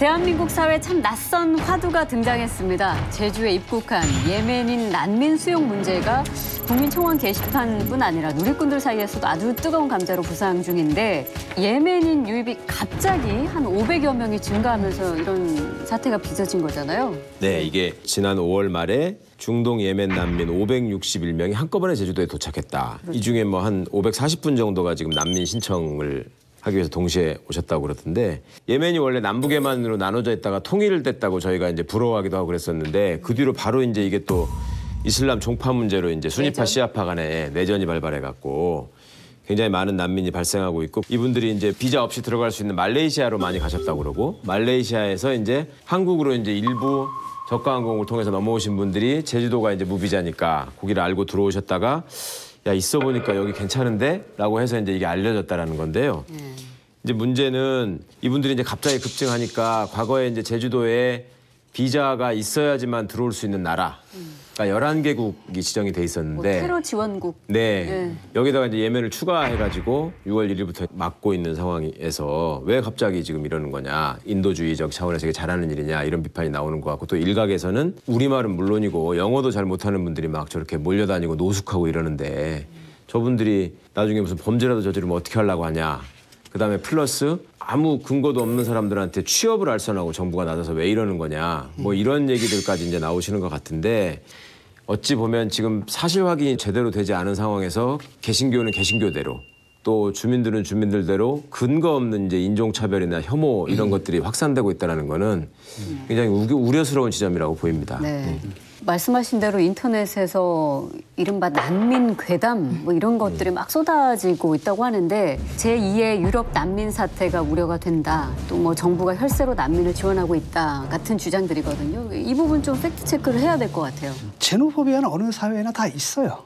대한민국 사회에 참 낯선 화두가 등장했습니다. 제주에 입국한 예멘인 난민 수용 문제가 국민청원 게시판뿐 아니라 누리꾼들 사이에서도 아주 뜨거운 감자로 부상 중인데 예멘인 유입이 갑자기 한 500여 명이 증가하면서 이런 사태가 빚어진 거잖아요. 네, 이게 지난 5월 말에 중동 예멘 난민 561명이 한꺼번에 제주도에 도착했다. 그렇죠. 이 중에 뭐 한 540분 정도가 지금 난민 신청을 하기 위해서 동시에 오셨다고 그러던데 예멘이 원래 남북 예만으로 나눠져 있다가 통일됐다고 저희가 이제 부러워하기도 하고 그랬었는데 그 뒤로 바로 이제 이게 또 이슬람 종파 문제로 이제 수니파 시아파 간에 내전이 발발해 갖고 굉장히 많은 난민이 발생하고 있고 이분들이 이제 비자 없이 들어갈 수 있는 말레이시아로 많이 가셨다고 그러고 말레이시아에서 이제 한국으로 이제 일부 저가 항공을 통해서 넘어오신 분들이 제주도가 이제 무비자니까 거기를 알고 들어오셨다가 야 있어 보니까 여기 괜찮은데? 라고 해서 이제 이게 알려졌다라는 건데요. 이제 문제는 이분들이 이제 갑자기 급증하니까 과거에 이제 제주도에 비자가 있어야지만 들어올 수 있는 나라. 그러니까 11개국이 지정이 돼 있었는데 뭐 테러 지원국. 네. 여기다가 이제 예멘을 추가해가지고 6월 1일부터 막고 있는 상황에서 왜 갑자기 지금 이러는 거냐. 인도주의적 차원에서 이게 잘하는 일이냐 이런 비판이 나오는 것 같고 또 일각에서는 우리말은 물론이고 영어도 잘 못하는 분들이 막 저렇게 몰려다니고 노숙하고 이러는데 저분들이 나중에 무슨 범죄라도 저지르면 어떻게 하려고 하냐. 그다음에 플러스 아무 근거도 없는 사람들한테 취업을 알선하고 정부가 나서서 왜 이러는 거냐. 뭐 이런 얘기들까지 이제 나오시는 것 같은데 어찌 보면 지금 사실 확인이 제대로 되지 않은 상황에서 개신교는 개신교대로 또 주민들은 주민들대로 근거 없는 이제 인종차별이나 혐오 이런 것들이 확산되고 있다는 거는 굉장히 우려스러운 지점이라고 보입니다. 네. 말씀하신 대로 인터넷에서 이른바 난민 괴담 뭐 이런 것들이 막 쏟아지고 있다고 하는데 제2의 유럽 난민 사태가 우려가 된다. 또 뭐 정부가 혈세로 난민을 지원하고 있다 같은 주장들이거든요. 이 부분 좀 팩트 체크를 해야 될 것 같아요. 제노포비아는 어느 사회나 다 있어요.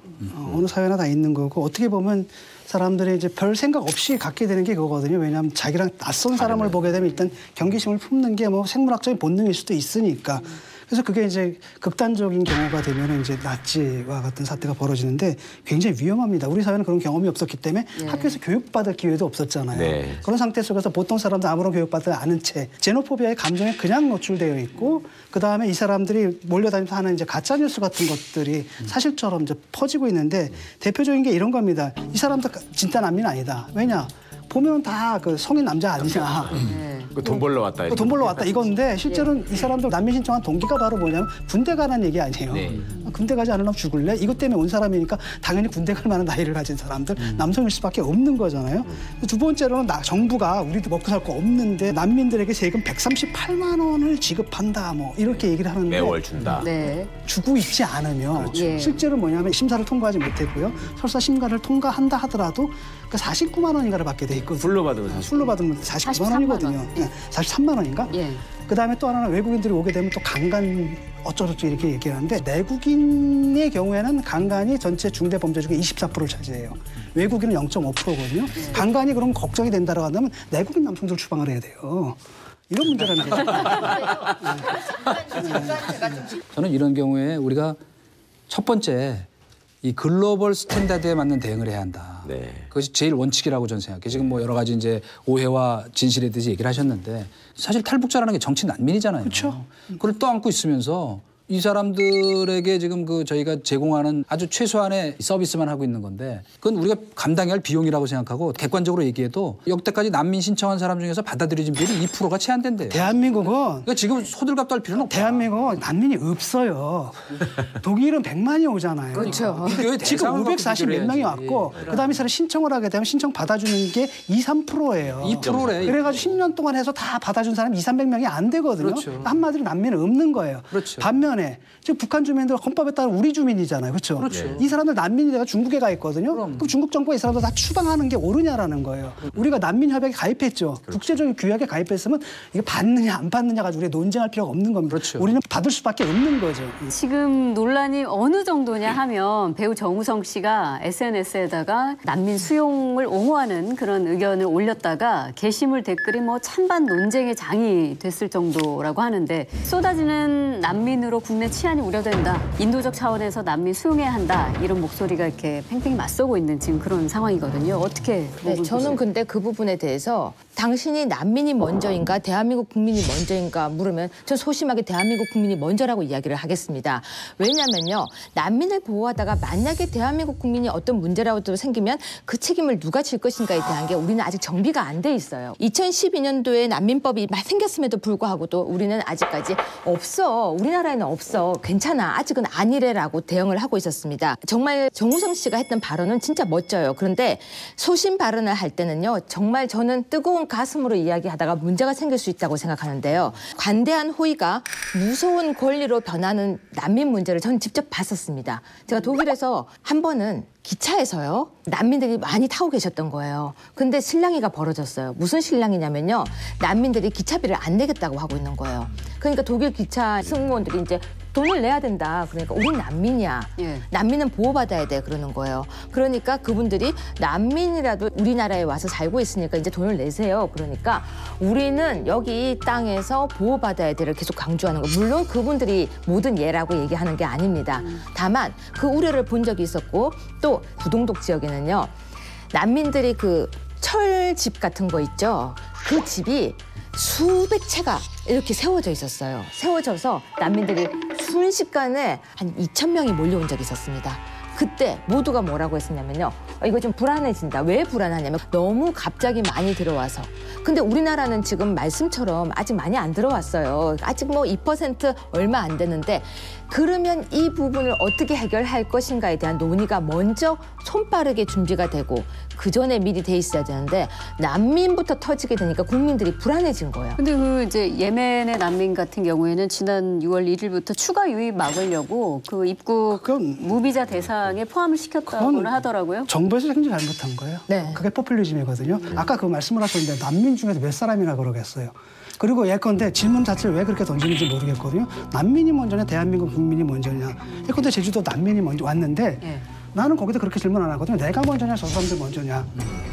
어느 사회나 다 있는 거고 어떻게 보면 사람들이 이제 별 생각 없이 갖게 되는 게 그거거든요. 왜냐하면 자기랑 낯선 사람을 보게 되면 일단 경계심을 품는 게 뭐 생물학적인 본능일 수도 있으니까. 그래서 그게 이제 극단적인 경우가 되면 이제 나치와 같은 사태가 벌어지는데 굉장히 위험합니다. 우리 사회는 그런 경험이 없었기 때문에 학교에서 교육받을 기회도 없었잖아요. 네. 그런 상태 속에서 보통 사람들 아무런 교육받지 않은 채 제노포비아의 감정에 그냥 노출되어 있고 그다음에 이 사람들이 몰려다니면서 하는 이제 가짜 뉴스 같은 것들이 사실처럼 이제 퍼지고 있는데 대표적인 게 이런 겁니다. 이 사람들 진짜 난민 아니다. 왜냐? 보면 다 그 성인 남자 아니냐. 돈 벌러 왔다. 돈 벌러 왔다 이건데 실제로는 이 사람들 난민 신청한 동기가 바로 뭐냐면 군대 가는 얘기 아니에요. 군대 가지 않으려면 죽을래? 이것 때문에 온 사람이니까 당연히 군대 갈 만한 나이를 가진 사람들 남성일 수밖에 없는 거잖아요. 두 번째로는 정부가 우리도 먹고 살 거 없는데 난민들에게 세금 138만 원을 지급한다 뭐 이렇게 얘기를 하는데 매월 준다. 주고 있지 않으면 실제로 뭐냐면 심사를 통과하지 못했고요. 설사 심사를 통과한다 하더라도 그 49만 원인가를 받게 돼 있거든요. 풀로 받으면 풀로 받으면 49만 원이거든요. 43만 원인가? 그다음에 또 하나는 외국인들이 오게 되면 또 강간 어쩌고저쩌고 이렇게 얘기하는데 내국인의 경우에는 강간이 전체 중대 범죄 중에 24%를 차지해요. 외국인은 0.5%거든요. 강간이 그럼 걱정이 된다고 한다면 내국인 남성들 추방을 해야 돼요. 이런 문제라는 거죠. 저는 이런 경우에 우리가 첫 번째 이 글로벌 스탠다드에 맞는 대응을 해야 한다. 그것이 제일 원칙이라고 저는 생각해요. 지금 뭐 여러 가지 이제 오해와 진실에 대해서 얘기를 하셨는데 사실 탈북자라는 게 정치 난민이잖아요. 그렇죠. 그걸 떠안고 있으면서 이 사람들에게 지금 그 저희가 제공하는 아주 최소한의 서비스만 하고 있는 건데 그건 우리가 감당해야 할 비용이라고 생각하고 객관적으로 얘기해도 역대까지 난민 신청한 사람 중에서 받아들여진 비율이 2%가 채 안 된대요. 대한민국은 그러니까 지금 소들갑도 할 필요는 없다. 대한민국은 난민이 없어요. 독일은 100만이 오잖아요. 그렇죠. 지금 540 몇 명이 왔고 그다음에 사람 신청을 하게 되면 신청 받아주는 게 2, 3%예요. 2%래. 그래가지고 10년 동안 해서 다 받아준 사람이 2, 300명이 안 되거든요. 그렇죠. 한마디로 난민은 없는 거예요. 그렇죠. 반면에 지금 북한 주민들 헌법에 따라 우리 주민이잖아요. 그렇죠? 이 사람들 난민이 돼가 중국에 가 있거든요. 그럼 중국 정부가 이 사람들 다 추방하는 게 옳으냐라는 거예요. 우리가 난민 협약에 가입했죠. 국제적인 규약에 가입했으면 이게 받느냐 안 받느냐 가지고 우리가 논쟁할 필요가 없는 겁니다. 우리는 받을 수밖에 없는 거죠. 지금 논란이 어느 정도냐 하면 배우 정우성 씨가 SNS에다가 난민 수용을 옹호하는 그런 의견을 올렸다가 게시물 댓글이 뭐 찬반 논쟁의 장이 됐을 정도라고 하는데 쏟아지는 난민으로 국내 치안이 우려된다. 인도적 차원에서 난민 수용해야 한다. 이런 목소리가 이렇게 팽팽히 맞서고 있는 지금 그런 상황이거든요. 어떻게 그 네, 부분 저는 보세요? 근데 그 부분에 대해서 당신이 난민이 먼저인가 대한민국 국민이 먼저인가 물으면 전 소심하게 대한민국 국민이 먼저라고 이야기를 하겠습니다. 왜냐면요. 난민을 보호하다가 만약에 대한민국 국민이 어떤 문제라도 생기면 그 책임을 누가 질 것인가에 대한 게 우리는 아직 정비가 안 돼 있어요. 2012년도에 난민법이 생겼음에도 불구하고도 우리는 아직까지 없어. 우리나라에는 없어. 괜찮아. 아직은 아니래라고 대응을 하고 있었습니다. 정말 정우성 씨가 했던 발언은 진짜 멋져요. 그런데 소신 발언을 할 때는요. 정말 저는 뜨거운 가슴으로 이야기하다가 문제가 생길 수 있다고 생각하는데요. 관대한 호의가 무서운 권리로 변하는 난민 문제를 저는 직접 봤었습니다. 제가 독일에서 한 번은 기차에서요. 난민들이 많이 타고 계셨던 거예요. 근데 실랑이가 벌어졌어요. 무슨 실랑이냐면요. 난민들이 기차비를 안 내겠다고 하고 있는 거예요. 그러니까 독일 기차 승무원들이 이제 돈을 내야 된다. 그러니까 우린 난민이야. 예. 난민은 보호받아야 돼. 그러는 거예요. 그러니까 그분들이 난민이라도 우리나라에 와서 살고 있으니까 이제 돈을 내세요. 그러니까 우리는 여기 이 땅에서 보호받아야 돼를 계속 강조하는 거. 물론 그분들이 모든 예라고 얘기하는 게 아닙니다. 다만 그 우려를 본 적이 있었고 또 부동독 지역에는요. 난민들이 그 철집 같은 거 있죠. 그 집이 수백 채가 이렇게 세워져 있었어요. 세워져서 난민들이 순식간에 한 2,000명이 몰려온 적이 있었습니다. 그때 모두가 뭐라고 했었냐면요. 이거 좀 불안해진다. 왜 불안하냐면 너무 갑자기 많이 들어와서. 근데 우리나라는 지금 말씀처럼 아직 많이 안 들어왔어요. 아직 뭐 2% 얼마 안 되는데 그러면 이 부분을 어떻게 해결할 것인가에 대한 논의가 먼저 손빠르게 준비가 되고 그 전에 미리 돼 있어야 되는데 난민부터 터지게 되니까 국민들이 불안해진 거예요. 근데 그 이제 예멘의 난민 같은 경우에는 지난 6월 1일부터 추가 유입 막으려고 그 입국 그건- 무비자 대상에 포함을 시켰다고 그건 하더라고요. 정부에서 굉장히 잘못한 거예요. 네. 그게 포퓰리즘이거든요. 아까 그 말씀을 하셨는데 난민 중에서 몇 사람이나 그러겠어요. 그리고 예컨대 질문 자체를 왜 그렇게 던지는지 모르겠거든요. 난민이 먼저냐 대한민국 국민이 먼저냐. 예컨대 제주도 난민이 먼저 왔는데 예. 나는 거기다 그렇게 질문 안 하거든요. 내가 먼저냐 저 사람들 먼저냐.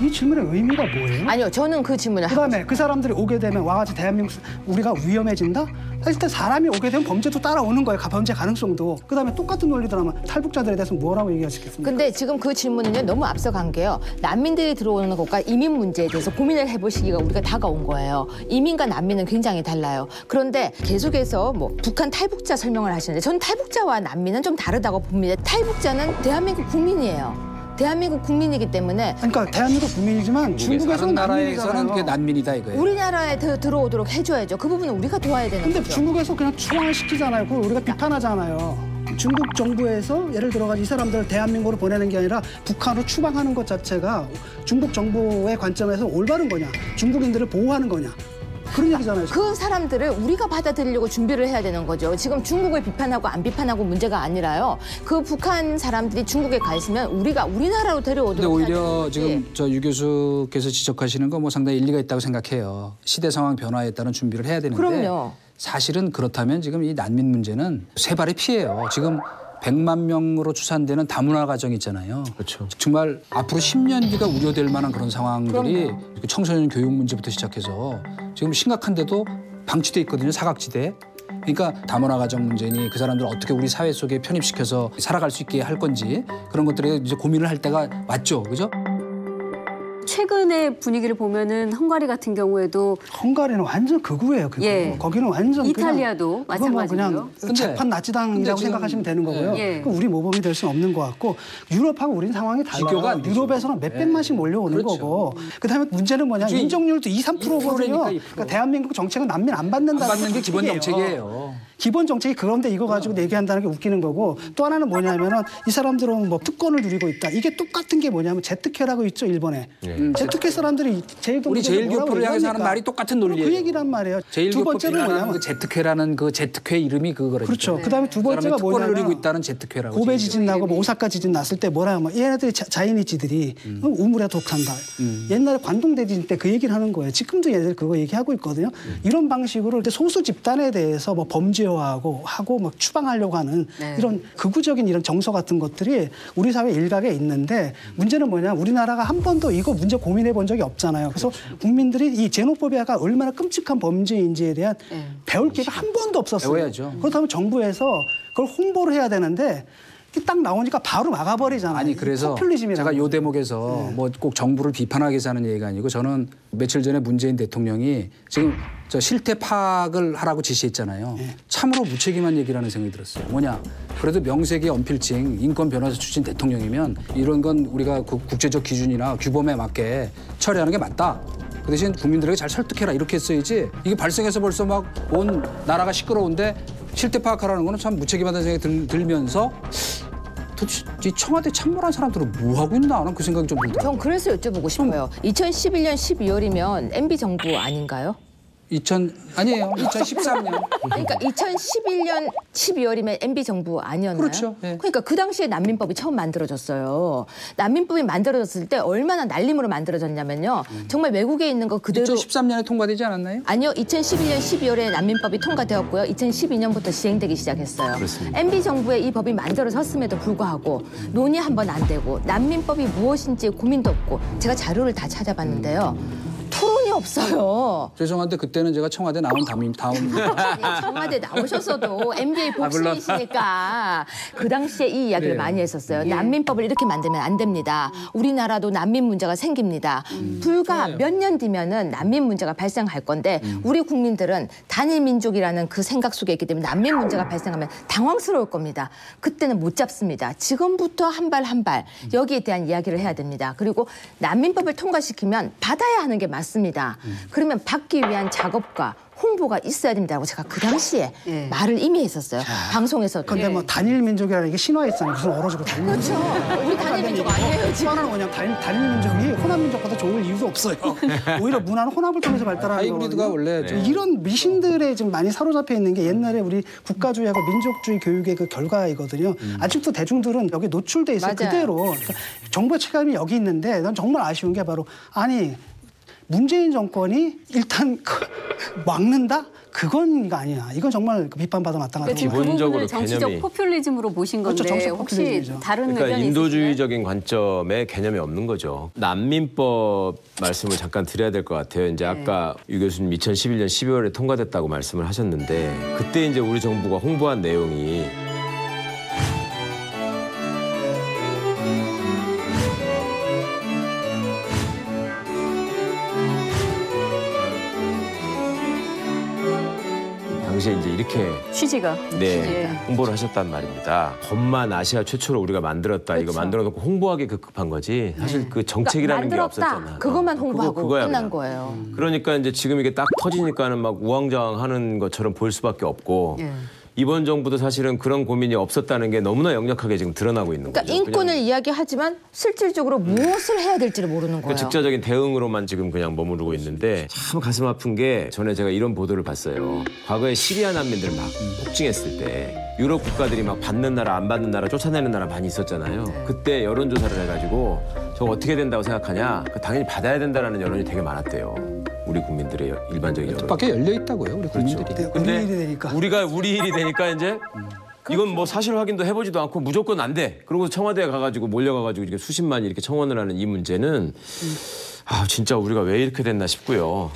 이 질문의 의미가 뭐예요? 아니요, 저는 그 질문을 그다음에 그 사람들이 오게 되면 와가지고 대한민국 우리가 위험해진다? 일단 사람이 오게 되면 범죄도 따라오는 거예요. 범죄 가능성도. 그다음에 똑같은 논리더라면 탈북자들에 대해서 뭐라고 얘기하시겠습니까? 근데 지금 그 질문은요 너무 앞서간 게요. 난민들이 들어오는 것과 이민 문제에 대해서 고민을 해볼 시기가 우리가 다가온 거예요. 이민과 난민은 굉장히 달라요. 그런데 계속해서 뭐 북한 탈북자 설명을 하시는데 저는 탈북자와 난민은 좀 다르다고 봅니다. 탈북자는 대한민국 국민이에요. 대한민국 국민이기 때문에 그러니까 대한민국 국민이지만 중국에서는 다른 나라에서는 난민이잖아요. 그게 난민이다 이거예요. 우리나라에 들어오도록 해줘야죠. 그 부분은 우리가 도와야 되는 근데 거죠. 중국에서 그냥 추방시키잖아요. 그걸 우리가 비판하잖아요. 중국 정부에서 예를 들어가지고 이 사람들을 대한민국으로 보내는 게 아니라 북한으로 추방하는 것 자체가 중국 정부의 관점에서 올바른 거냐, 중국인들을 보호하는 거냐. 그런 얘기잖아요. 그 사람들을 우리가 받아들이려고 준비를 해야 되는 거죠. 지금 중국을 비판하고 안 비판하고 문제가 아니라요. 그 북한 사람들이 중국에 가 있으면 우리가 우리나라로 근데 데려오도록 해야 오히려 되는 거지. 지금 저 유 교수께서 지적하시는 거 뭐 상당히 일리가 있다고 생각해요. 시대 상황 변화에 따른 준비를 해야 되는데 그럼요. 사실은 그렇다면 지금 이 난민 문제는 세 발의 피해예요. 지금 100만 명으로 추산되는 다문화 가정 있잖아요. 그렇죠. 정말 앞으로 10년 뒤가 우려될 만한 그런 상황들이 청소년 교육 문제부터 시작해서 지금 심각한데도 방치돼 있거든요. 사각지대. 그러니까 다문화 가정 문제니 그 사람들 어떻게 우리 사회 속에 편입시켜서 살아갈 수 있게 할 건지 그런 것들에 이제 고민을 할 때가 왔죠. 그죠? 최근의 분위기를 보면은 헝가리 같은 경우에도 헝가리는 완전 극우예요. 극우. 예. 거기는 완전 이탈리아도 그건 뭐 마찬가지고요. 그냥 근데- 재판 나치당이라고 근데 지금- 생각하시면 되는 거고요. 예. 그 우리 모범이 될 수는 없는 것 같고 유럽하고 우리는 상황이 달라요. 비교가 안 되죠. 유럽에서는 몇백만씩 몰려오는 그렇죠. 거고 그다음에 문제는 뭐냐 그중에 인정률도 2~3%거든요. 2%니까 2%. 그러니까 대한민국 정책은 난민 안 받는다. 안 받는 게 기본 정책이에요. 기본 정책이 그런데 이거 가지고 얘기한다는 게 웃기는 거고 또 하나는 뭐냐면은 이 사람들은 뭐 특권을 누리고 있다. 이게 똑같은 게 뭐냐면 제트케라고 있죠 일본에. 제트케 사람들이 우리 제일교포를 향해서 하는 말이 똑같은 논리예요. 그 얘기란 말이에요. 두 제일교포 번째는 비난하는 뭐냐면 그 제트회라는 그 제트회 이름이 그거라니까. 그렇죠. 그다음에 두 번째가 특권을 뭐냐면 누리고 있다는 제트회라고. 고베 지진 나고 뭐 오사카 지진 났을 때 뭐라 하면 얘네들이 자이니치들이 우물에 독한다. 옛날에 관동 대지진 때 그 얘기를 하는 거예요. 지금도 얘네들 그거 얘기하고 있거든요. 이런 방식으로 소수 집단에 대해서 뭐 범죄 국제화하고 막 추방하려고 하는 네. 이런 극우적인 이런 정서 같은 것들이 우리 사회 일각에 있는데 문제는 뭐냐 우리나라가 한 번도 이거 문제 고민해 본 적이 없잖아요. 그래서 국민들이 이 제노포비아가 얼마나 끔찍한 범죄인지에 대한 배울 기회가 한 번도 없었어요. 배워야죠. 그렇다면 정부에서 그걸 홍보를 해야 되는데 딱 나오니까 바로 막아버리잖아요. 아니 그래서 제가 요 대목에서 뭐 꼭 정부를 비판하기 위해서 하는 얘기가 아니고 저는 며칠 전에 문재인 대통령이 지금 저 실태 파악을 하라고 지시했잖아요. 참으로 무책임한 얘기라는 생각이 들었어요. 뭐냐? 그래도 명색이 언필칭 인권 변호사 출신 대통령이면 이런 건 우리가 국제적 기준이나 규범에 맞게 처리하는 게 맞다. 그 대신 국민들에게 잘 설득해라 이렇게 했어야지 이게 발생해서 벌써 막 온 나라가 시끄러운데 실태 파악하라는 거는 참 무책임하다는 생각이 들면서 도대체 이 청와대 참모란 사람들은 뭐 하고 있나 하는 그 생각이 좀 들더라고요. 전 그래서 여쭤보고 싶어요. 2011년 12월이면 MB 정부 아닌가요? 아니에요. 2013년. 그러니까 2011년 12월이면 MB 정부 아니었나요? 그렇죠. 예. 그러니까 그 당시에 난민법이 처음 만들어졌어요. 난민법이 만들어졌을 때 얼마나 날림으로 만들어졌냐면요. 정말 외국에 있는 거 그대로 2013년에 통과되지 않았나요? 아니요. 2011년 12월에 난민법이 통과되었고요. 2012년부터 시행되기 시작했어요. 그렇습니다. MB 정부의 이 법이 만들어졌음에도 불구하고 논의 한 번 안 되고 난민법이 무엇인지 고민도 없고 제가 자료를 다 찾아봤는데요. 토론이 없어요. 죄송한데 그때는 제가 청와대 나온 다음 아니, 청와대 나오셨어도 MB의 복수이시니까 그 당시에 이 이야기를 네. 많이 했었어요. 난민법을 이렇게 만들면 안 됩니다. 우리나라도 난민 문제가 생깁니다. 불과 몇 년 뒤면은 난민 문제가 발생할 건데 우리 국민들은 단일 민족이라는 그 생각 속에 있기 때문에 난민 문제가 발생하면 당황스러울 겁니다. 그때는 못 잡습니다. 지금부터 한 발 한 발 여기에 대한 이야기를 해야 됩니다. 그리고 난민법을 통과시키면 받아야 하는 게 맞습니다. 그러면 받기 위한 작업과 홍보가 있어야 된다고 제가 그 당시에 말을 이미 했었어요. 방송에서. 근데 뭐 단일 민족이라는 게 신화했잖아요. 무슨 얼어지고 단일 민족. 그렇죠. 우리 단일 민족 아니에요 지금. 하나는 뭐냐 단일 민족이 호남 민족보다 좋을 이유도 없어요. 오히려 문화는 혼합을 통해서 발달하는 하이브리드가 거거든요. 원래 좀 이런 미신들에 지금 많이 사로잡혀 있는 게 옛날에 우리 국가주의하고 민족주의 교육의 그 결과이거든요. 아직도 대중들은 여기 노출돼 있어요. 맞아요. 그대로. 그러니까 정부의 책임이 여기 있는데 난 정말 아쉬운 게 바로 아니 문재인 정권이 일단 막는다? 그건 이거 아니야. 이건 정말 비판받아 마땅하다고. 그러니까 봐요. 기본적으로 정치적 개념이- 포퓰리즘으로 보신 건데 그렇죠, 정치적 혹시 포퓰리즘이죠. 다른 그러니까 의견이 인도주의적인 관점에 개념이 없는 거죠. 난민법 말씀을 잠깐 드려야 될 것 같아요. 이제 아까 유 교수님 2011년 12월에 통과됐다고 말씀을 하셨는데 그때 이제 우리 정부가 홍보한 내용이 당시에 이제 이렇게 취지가 네, 홍보를 하셨단 말입니다. 법만 아시아 최초로 우리가 만들었다. 이거 만들어 놓고 홍보하기 급급한 거지. 사실 그 정책이라는 게 만들었다. 없었잖아. 그것만 홍보하고 그거야, 끝난 그냥. 거예요. 그러니까 이제 지금 이게 딱 터지니까는 막 우왕좌왕하는 것처럼 보일 수밖에 없고 이번 정부도 사실은 그런 고민이 없었다는 게 너무나 역력하게 지금 드러나고 있는 그러니까 거죠. 인권을 그냥 이야기하지만 실질적으로 무엇을 해야 될지를 모르는 거예요. 그 직접적인 대응으로만 지금 그냥 머무르고 있는데 참 가슴 아픈 게 전에 제가 이런 보도를 봤어요. 과거에 시리아 난민들 막 폭증했을 때 유럽 국가들이 막 받는 나라 안 받는 나라 쫓아내는 나라 많이 있었잖아요. 그때 여론조사를 해가지고 저거 어떻게 된다고 생각하냐? 당연히 받아야 된다라는 여론이 되게 많았대요. 우리 국민들의 일반적인 여론. 뜻밖의 열려 있다고요, 우리 국민들이. 네, 근데 우리 일이 되니까. 우리 일이 되니까 이제 이건 뭐 사실 확인도 해보지도 않고 무조건 안 돼. 그리고 청와대에 가가지고 몰려가가지고 이렇게 수십만이 이렇게 청원을 하는 이 문제는 아 진짜 우리가 왜 이렇게 됐나 싶고요.